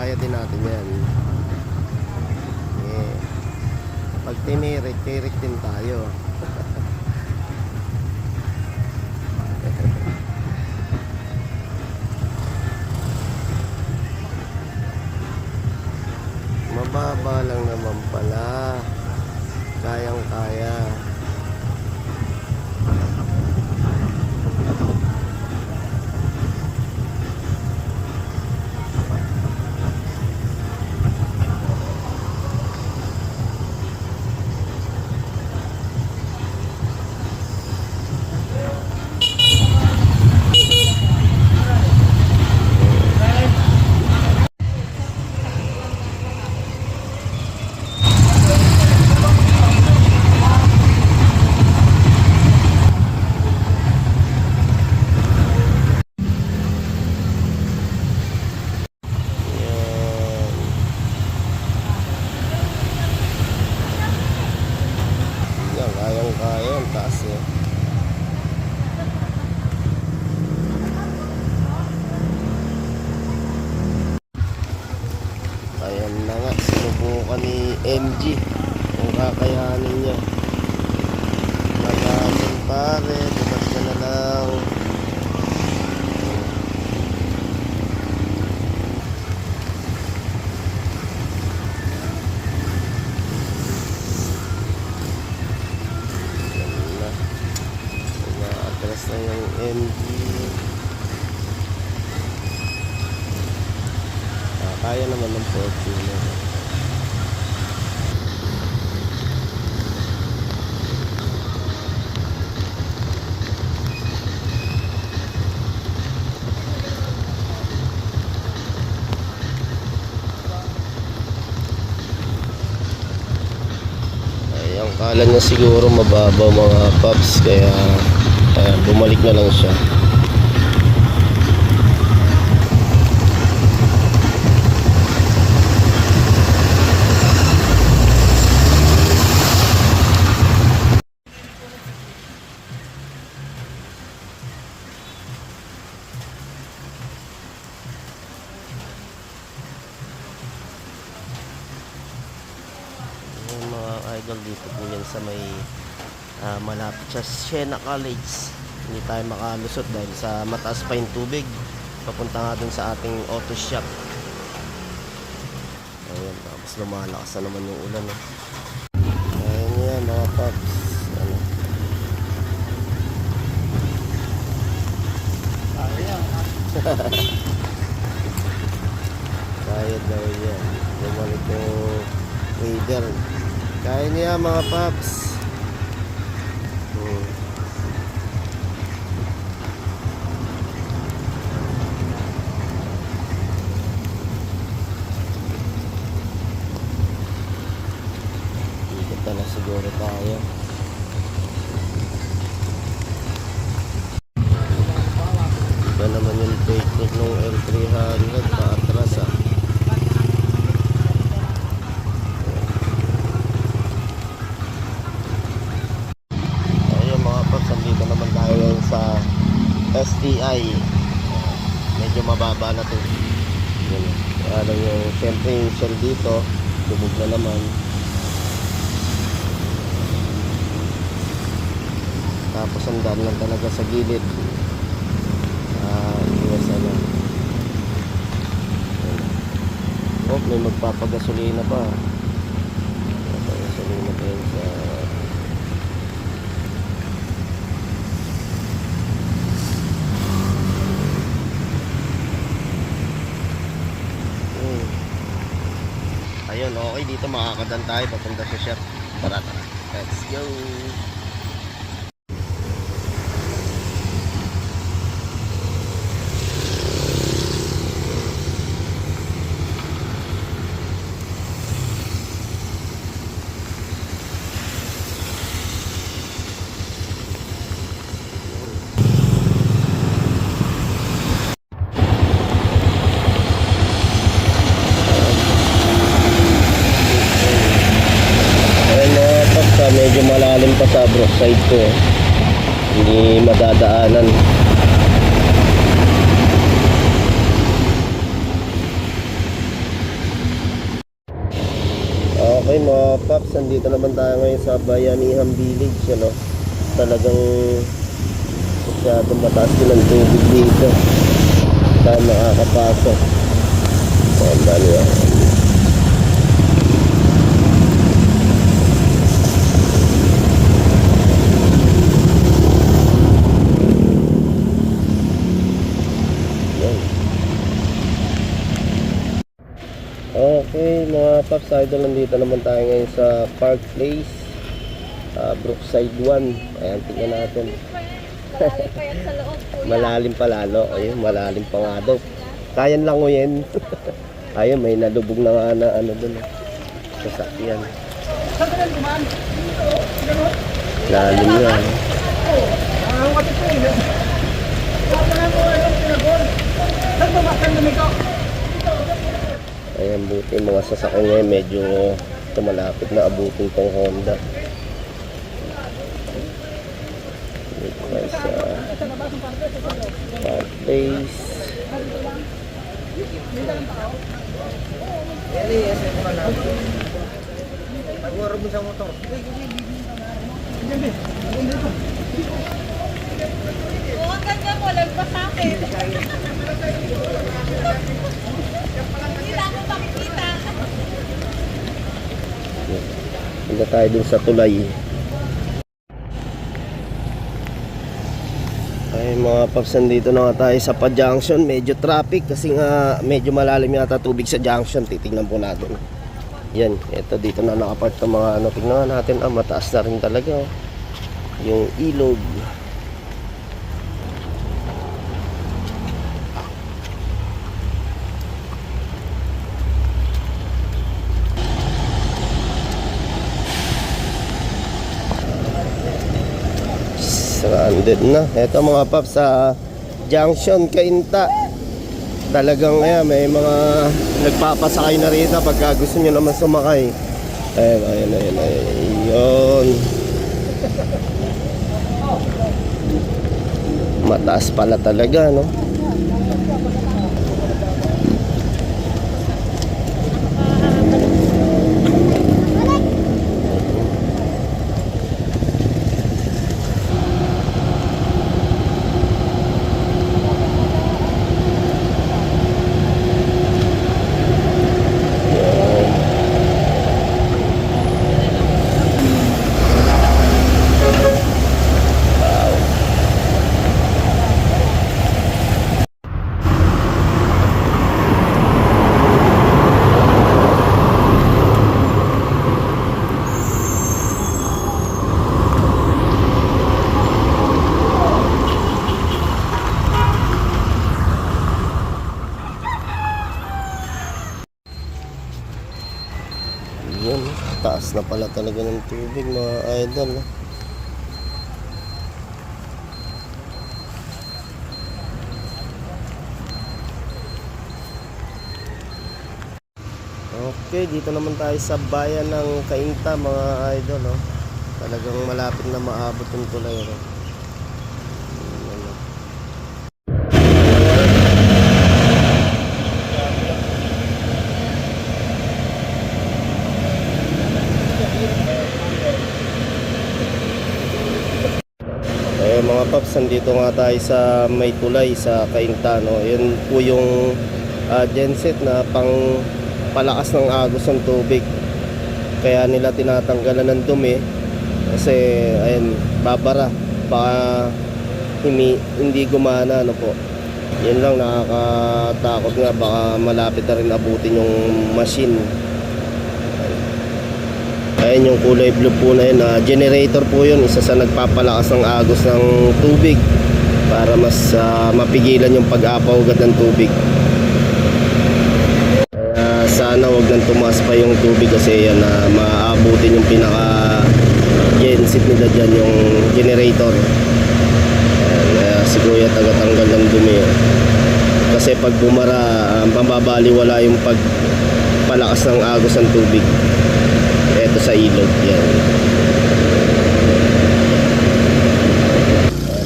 kaya din natin yan. Pag tinirik, tirik din tayo. Mababa lang naman pala. Kayang kaya. Kayang-kaya, ang taas eh. Ayan na nga, sinubukan ni MG kung kakayanin niya. Magasin pare, bukas ka na lang. Atras na yung MG. Kaya naman ng Fortuner. Ay, ang kala niya siguro mababaw mga paps, kaya bumalik na lang siya. Yung mga idol, dito po yan sa may malapit sa Siena College. Hindi tayo makalusot dahil sa mataas pa yung tubig. Papunta nga dun sa ating auto shop. Ayan, tapos lumalakas na naman yung ulan eh. Ayan yan mga paps. Ano? Kaya daw yan. Bumalik yung wader. Kaya niya mga paps. Na siguro tayo. Iba naman yung technique ng L300, paatras ah. Ayun mga paps, nandito naman tayo sa STI. Medyo mababa na to. Ano yung siyempre yung shell dito, lubog na naman. Tapos ang daan lang talaga sa gilid. Iwas ano. Oh, may magpapagasolina pa. Magpapagasolina pa yun sa... Ayun, okay, dito makakadan tayo papunta sa shop. Tara, tara. Let's go! Medyo malalim pa sa brookside ko, hindi madadaanan. Okay mga paps, nandito naman tayo ngayon sa Bayanihan Village, ano. Talagang masyadong mataas din ang tubig dito. Tayo makakapasok. Ayan, bali yan. Okay mga paps, idol, nandito naman tayo ngayon sa Park Place, Brookside 1. Ayan, tingnan natin. Malalim pa yan sa loob, kuya. Malalim pa lalo. Ayun, malalim pa nga daw. Kayan lang nguyen. Ayun, may nalubog na nga na ano dun. Sasakyan. Lalim nga. Ayan, buti mga sasakyan ngayon medyo tumalapit na abutin tong Honda. Dito tayo sa Park Place. Oo, ganyan mo, lagpas sa akin. Hindi na ako makikita. Punta tayo dun sa tulay. Ay mga paps, dito na nga tayo sa Pa-Junction. Medyo traffic kasi nga medyo malalim yata tubig sa junction. Titignan po natin. Yan, ito dito na nakapark ng mga ano. Tignan natin, mataas na rin talaga. Oh. Yung ilog. Stranded na. Ito mga paps sa Junction Cainta. Talagang may mga nagpapasakay na rito pagka gusto nyo naman sumakay. Ayun. Mataas pala talaga, no? Yan, taas na pala talaga ng tubig mga idol. Okay, dito naman tayo sa bayan ng Cainta mga idol. Talagang malapit na maabot yung tulay. Mga paps, nandito nga tayo sa may tulay sa Cainta, no? Yun po yung genset na pang palakas ng agos ng tubig. Kaya nila tinatanggalan ng dumi kasi ayun, babara baka hindi gumana, ano po. Yun lang, nakakatakot nga, baka malapit na rin abutin yung machine. Ayan yung kulay blue po na yun, generator po yun, isa sa nagpapalakas ng agos ng tubig para mas mapigilan yung pag-apaw agad ng tubig. Kaya sana wag nang tumaas pa yung tubig kasi yan maabutin yung pinaka genset nila dyan, yung generator. Kaya si Kuya tagatanggal ng dumi. Kasi pag bumara, mababaliwala yung pagpalakas ng agos ng tubig. Ito sa ilog yan.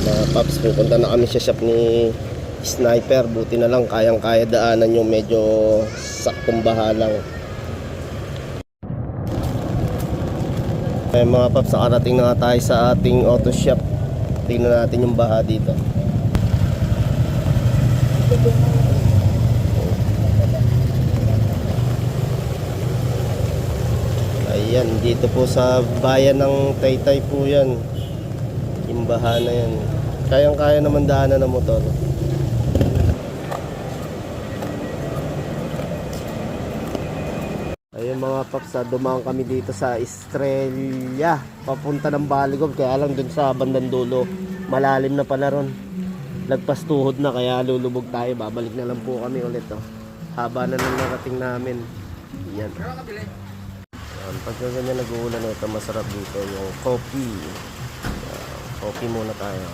Mga paps, pupunta na kami sa shop ni Sniper. Buti na lang kayang-kaya daanan yung medyo saktong baha lang. Ay mga paps, nakarating na nga tayo sa ating auto shop. Tingnan natin yung baha dito. Ayan, dito po sa bayan ng Taytay po yan. Yung baha na yan. Kayang-kaya naman daanan ng motor. Ayun mga paps, dumaan kami dito sa Estrella papunta ng Baligov, kaya lang dun sa bandang dulo malalim na pala ron, lagpas tuhod na, kaya lulubog tayo, babalik na lang po kami ulit. Haba na nang narating namin. Yan. Pag ganyan nag-uulan ito, masarap dito yung coffee. Coffee muna tayo.